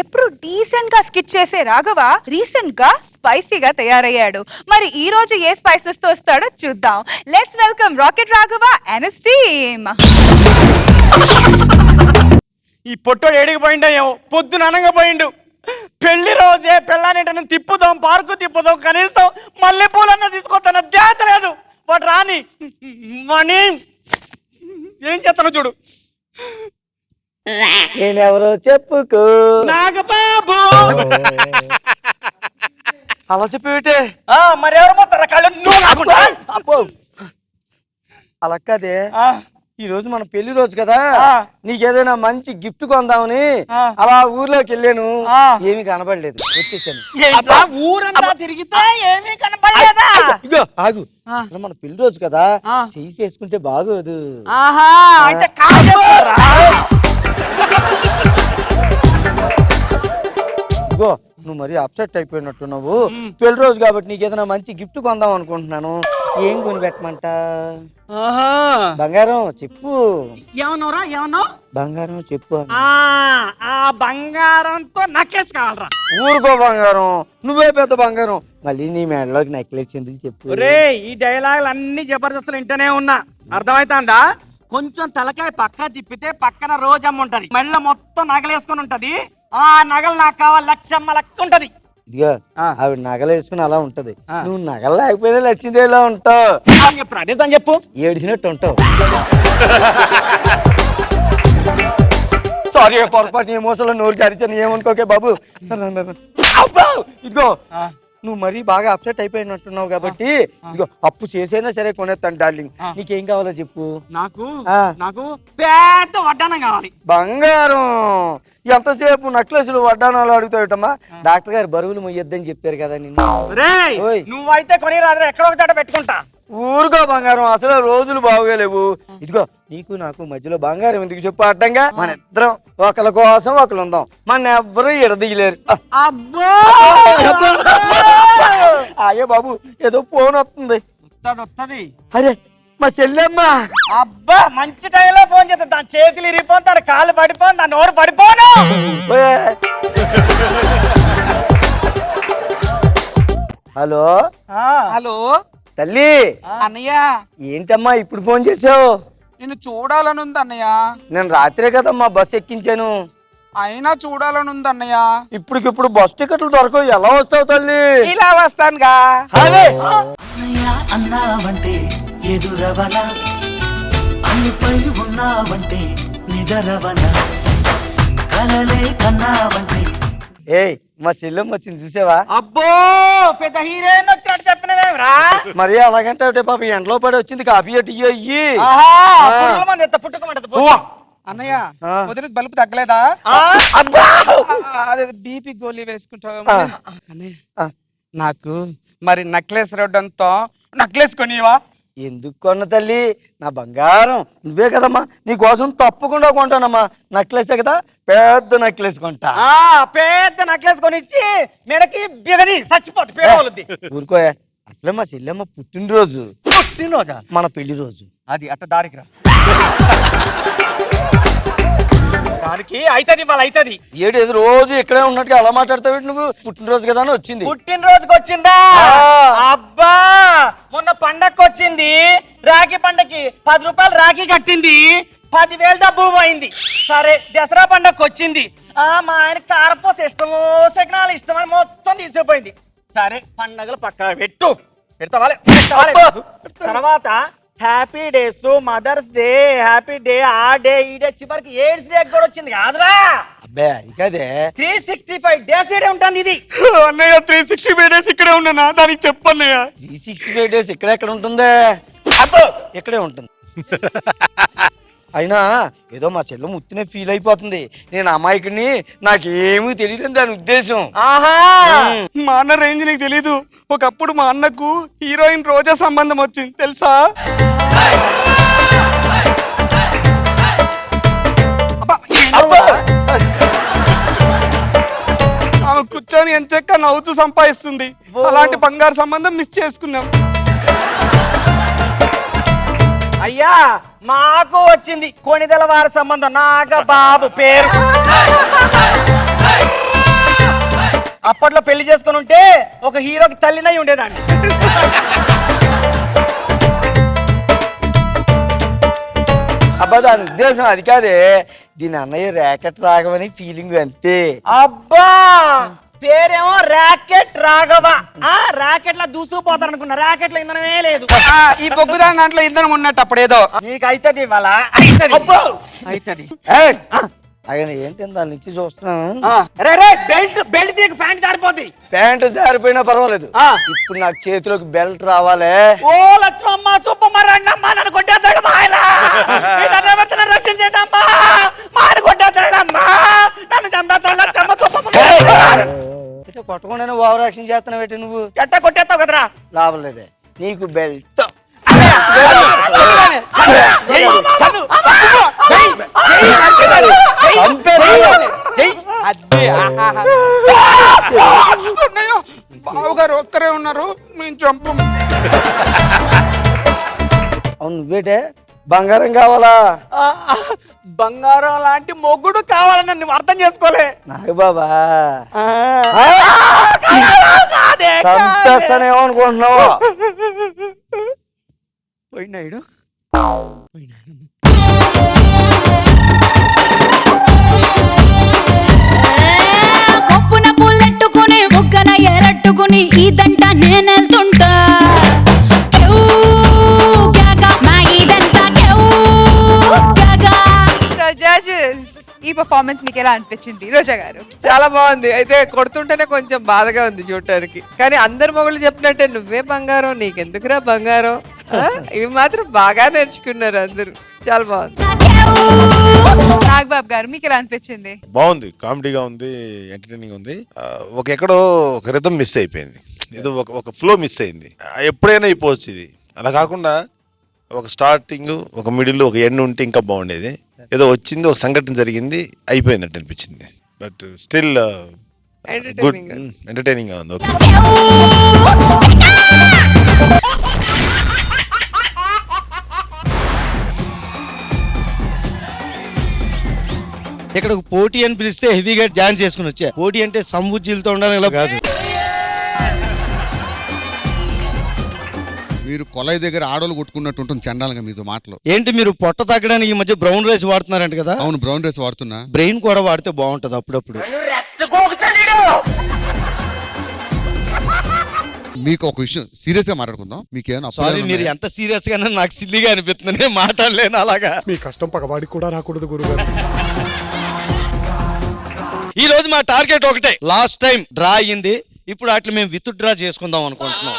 ఎప్పుడు డీసెంట్ గా స్కిట్ చేసే రాఘవ రీసెంట్ గా స్పైసీగా తయారయ్యాడు. మరి ఈ రోజు ఏ స్పైసెస్ తో వస్తాడో చూద్దాం. Let's welcome rocket Raghava and his team. ఈ పొట్టోడు ఏడికి పోయిండో ఏమో, పొద్దున అనగా పోయిండు. పెళ్లి రోజే పెళ్ళానేటను తిప్పుదాం, పార్కు తిప్పుదాం, కనీసం మల్లెపూలన్నా తీసుకొస్తాను జాత లేదు. వాడు రాని వాణి ఏం చేస్తాను చూడు. నేనెవరో చెప్పుకో నాగబాబు అలా చెప్పేటే మరెవరు పోతారా కళ్ళు అబ్బో అలా కదే. ఈ రోజు మన పెళ్లి రోజు కదా, నీకేదైనా మంచి గిఫ్ట్ కొందామని అలా ఊర్లోకి వెళ్ళాను. ఏమీ కనబడలేదు, వచ్చేసాను. ఊరంతా తిరిగితే ఏమీ కనపడలేదా? ఇగో ఆగు, అసలు మన పెళ్లి రోజు కదా, చెయ్యి చేసుకుంటే బాగోదు. ఆహా అయితే కాజేస్తారా? ఇగో నువ్వు మరీ అప్సెట్ అయిపోయినట్టు. నువ్వు పెళ్లి రోజు కాబట్టి నీకు ఏదైనా మంచి గిఫ్ట్ కొందాం అనుకుంటున్నాను. ఏం కొని పెట్టమంట? బంగారం చెప్పు. ఏమన్నావురా? ఏమన్నావు? బంగారం చెప్పు. ఆ బంగారంతో నెక్లెస్ కావాలరా? ఊరుకో బంగారం, నువ్వే పెద్ద బంగారం. మళ్ళీ నీ మెడలోకి నెక్లెస్ ఎందుకు చెప్పు? రే ఈ డైలాగులు అన్ని జబర్దస్తులు వింటూనే ఉన్నా, అర్థమైతుందా? కొంచెం తలకాయ పక్క తిప్పితే పక్కన రోజమ్మ ఉంటది, మెళ్ళ మొత్తం నగలేసుకొని ఉంటది. ఆ నగలు నాకు కావాలి, లక్షమ్మ లెక్క ఉంటది. ఇదిగా ఆవిడ నగలు వేసుకుని అలా ఉంటది, నువ్వు నగలు లేకపోయినా లక్ష్మీదేవిలా ఉంటావు. ఇప్పుడు అదేదని చెప్పు, ఏడిచినట్టు ఉంటావు. సారీ, పొరపాటు ఎమోషన్లో నోరు చరిచాను, ఏమనుకోకే బాబు. ఇదిగో నువ్వు మరీ బాగా అప్సెట్ అయిపోయినట్టున్నావు కాబట్టి ఇదిగో అప్పు చేసైనా సరే కొనేస్తాను డార్లింగ్. నీకేం కావాలో చెప్పు. నాకు నాకు పెద్ద వడ్డానం కావాలి. బంగారం? ఎంతసేపు నక్లెస్లు వడ్డానాలు అడుగుతావుటమ్మా? డాక్టర్ గారు బరువులు మొయ్యొద్దని చెప్పారు కదా నిన్ను. నువ్వైతే కొని రాదు, ఎక్కడో ఒక చోట పెట్టుకుంటా. ఊరుకో బంగారం, అసలు రోజులు బాగోలేవు. ఇదిగో నీకు నాకు మధ్యలో బంగారం ఎందుకు చెప్పు? అడ్డంగా మన ఇద్దరం ఒకరి కోసం ఒకరు ఉందాం, మన ఎవ్వరూ ఎడదీయలేరు. అయ్యో బాబు, ఏదో ఫోన్ వస్తుంది. అరే మా చెల్లెమ్మ. అబ్బా మంచి టైంలో ఫోన్ చేస్తా. దాని చేతులు ఇరిగిపోను, దాని కాళ్ళు పడిపోను, దాని నోరు పడిపోను. హలో హలో తల్లి. అన్నయ్య, ఏంటమ్మా ఇప్పుడు ఫోన్ చేసావు? నిన్ను చూడాలనుంది అన్నయ్య. నేను రాత్రే కదమ్మా బస్ ఎక్కించాను. అయినా చూడాలనుంది అన్నయ్య. ఇప్పటికిప్పుడు బస్ టికెట్లు దొరకవు, ఎలా వస్తావు తల్లి? ఇలా వస్తానుగా. అన్నావంటే ఎదురవన, అన్నిపై ఉన్నావంటే నిదరవన, కలలే కన్నావంటే. ఏయ్ మా చెల్లెమ్మ వచ్చింది చూసావా? అబ్బో పెద్ద హీరోయిన్ వచ్చినట్టు చెప్పినవేమ్రా? మరి అలాగంటే పాప ఎండలో పడి వచ్చింది, కాఫీ టీ అయ్యి. అన్నయ్య, వదిలికి బలుపు తగ్గలేదా? అదే బీపీ గోళీ వేసుకుంటావా? నాకు మరి నెక్లెస్ రోడ్డంతో నెక్లెస్ కొనివా? ఎందుకు కొన్న తల్లి, నా బంగారం నువ్వే కదమ్మా, నీ కోసం తప్పకుండా కొంటానమ్మా. నెక్లెస్ కదా, పెద్ద నెక్లెస్ కొంటా. పెద్ద నెక్లెస్ కొనిచ్చి మెడకి బిగది చచ్చిపోతుంది పేదవాళ్ళది. ఊరుకోయా, అసలే మా చెల్లెమ్మ పుట్టినరోజు. పుట్టినరోజా? మన పెళ్లి రోజు. అది అట్ట దారికి రా, దానికి అయితది వాళ్ళు అయితది. ఏడు ఏది రోజు ఇక్కడే ఉన్నట్టుగా అలా మాట్లాడతావు నువ్వు? పుట్టినరోజు కదా అని వచ్చింది. పుట్టినరోజుకి వచ్చిందా? అబ్బా మొన్న పండగకి వచ్చింది, రాఖీ పండగకి 10 రూపాయలు రాఖీ కట్టింది, 10,000 డబ్బు పోయింది. సరే దసరా పండగకి వచ్చింది, మా ఆయన కారపూస ఇష్టము, సకినాలు ఇష్టం అని మొత్తం తీసుకుపోయింది. సరే పండగలు పక్కా పెడతావాలి. తర్వాత happy days, mother's day, happy day, ఆ డే ఈ డే, చివరికి ఎయిడ్స్ డే కూడా వచ్చింది కాదురా? అబ్బే అది కదే, 365 డేస్ ఇడే ఉంటుంది ఇది. అన్నయ్య 365 డేస్ ఇక్కడే ఉన్నానా? దానికి చెప్పన్నయ్య. 365 డేస్ ఇక్కడెక్కడ ఉంటుందే? ఇక్కడే ఉంటుంది. అయినా ఏదో మా చెల్లె ముత్తినే ఫీల్ అయిపోతుంది. నేను అమాయకుడిని, నాకేమీ తెలియదు దాని ఉద్దేశం. మా అన్న రేంజ్ నీకు తెలీదు. ఒకప్పుడు మా అన్నకు హీరోయిన్ రోజా సంబంధం వచ్చింది తెలుసా? ఆమె కూర్చొని ఎంచక్క నవ్వుతూ సంపాదిస్తుంది. అలాంటి బంగారు సంబంధం మిస్ చేసుకున్నాం. అయ్యా మాకు వచ్చింది కొణిదెల వారి సంబంధం, నాగబాబు పేరు. అప్పట్లో పెళ్లి చేసుకుని ఉంటే ఒక హీరోకి తల్లినై ఉండేదాన్ని. అబ్బా దాని ఉద్దేశం అది కాదే, దీని అన్నయ్య ర్యాకెట్ రాగమని ఫీలింగ్ అంతే. అబ్బా పేరేమో ర్యాకెట్ రాఘవ. ర్యాకెట్ లా దూసుకుపోతాను అనుకున్నా, ర్యాకెట్ లో ఇంధనమే లేదు. ఈ బొగ్గుదాని దాంట్లో ఇంధనం ఉన్నట్టు అప్పుడేదో నీకు అవుతుంది ఇవాళ, అవుతుంది. ఆయన ఏంటి దాని నుంచి చూస్తున్నాను. బెల్ట్ తీయక ఫ్యాంట్ జారిపోద్ది. ప్యాంటు జారిపోయినా పర్వాలేదు, ఇప్పుడు నాకు చేతిలోకి బెల్ట్ రావాలి. ఓ లక్ష్మమ్మ సుబ్బమ్మ రండమ్మా, నన్ను కొట్టేస్తాడు మా ఆయన. రక్షించండి అమ్మా, మాని కొట్టేస్తాడమ్మా, నన్ను చంపేస్తాడు లక్ష్మమ్మ సుబ్బమ్మ. కొట్టకుండానే ఓవర్ యాక్షన్ చేస్తున్నావు ఏంటి నువ్వు? ఎట్టా కొట్టేస్తావు కదరా. లాభం లేదే, నీకు బెల్ట్. బావగారు ఒక్కరే ఉన్నారు, మేము చంపు. అవును నువ్వేటే బంగారం కావాలా? బంగారం లాంటి మొగ్గుడు కావాలని నువ్వు అర్థం చేసుకోలే. నాకు బాబా చంపేస్తానేమో అనుకుంటున్నావు. పోయినాడు. కొప్పున పూలెట్టుకుని బుగ్గన ఎరట్టుకుని ఇదంట నేనెళ్తుంటా. జడ్జెస్, ఈ పర్ఫార్మెన్స్ మీకు ఎలా అనిపించింది రోజా గారు? చాలా బాగుంది. అయితే కొడుతుంటేనే కొంచెం బాధగా ఉంది చూడటానికి, కానీ అందరు మొగుళ్ళు చెప్పినట్టే నువ్వే బంగారం, నీకెందుకురా బంగారం. ఇవి మాత్రం బాగా నేర్చుకున్నారు అందరూ. చాలా బాగుంది. నాగబాబు గారు మీకు ఎలా అనిపించింది? బాగుంది, కామెడీగా ఉంది, ఎంటర్టైనింగ్ ఉంది. ఎక్కడో ఒక రిథం మిస్ అయిపోయింది, ఏదో ఒక ఫ్లో మిస్ అయింది. ఎప్పుడైనా అయిపోవచ్చు ఇది, అలా కాకుండా ఒక స్టార్టింగ్, ఒక మిడిల్, ఒక ఎండ్ ఉంటే ఇంకా బాగుండేది. ఏదో వచ్చింది, ఒక సంఘటన జరిగింది, అయిపోయిందంటే అనిపించింది. బట్ స్టిల్ గుడ్, ఎంటర్టైనింగ్ గా ఉంది. ఓకే. ఇక్కడ పోటీ అని పిలిస్తే హెవీగా డాన్స్ చేసుకుని వచ్చా. పోటీ అంటే సంబుజ్జీలతో ఉండాలి ఇలా కాదు. మీరు కొలై దగ్గర ఆడోళ్ళు కొట్టుకున్నట్టు ఉంటుంది చండాలంగా మీతో మాటలు. ఏంటి మీరు పొట్ట తగ్గడానికి ఈ మధ్య బ్రౌన్ రైస్ వాడుతున్నారంట కదా? అవును, బ్రౌన్ రైస్ వాడుతున్నా. బ్రెయిన్ కూడా వాడితే బాగుంటది అప్పుడప్పుడు. మీకు ఒక విషయం సీరియస్ గా మాట్లాడుకుందాం. మీకేమైనా సారీ, మీరు ఎంత సీరియస్ గానే నాకు సిల్లిగా అనిపిస్తుంది, నేను మాట్లాడలేను అలాగా. మీ కష్టం పగవాడికి కూడా రాకూడదు గురుగారు. ఈ రోజు మా టార్గెట్ ఒకటే, లాస్ట్ టైం డ్రా అయ్యింది, ఇప్పుడు అట్లా మేము విత్ డ్రా చేసుకుందాం అనుకుంటున్నాం.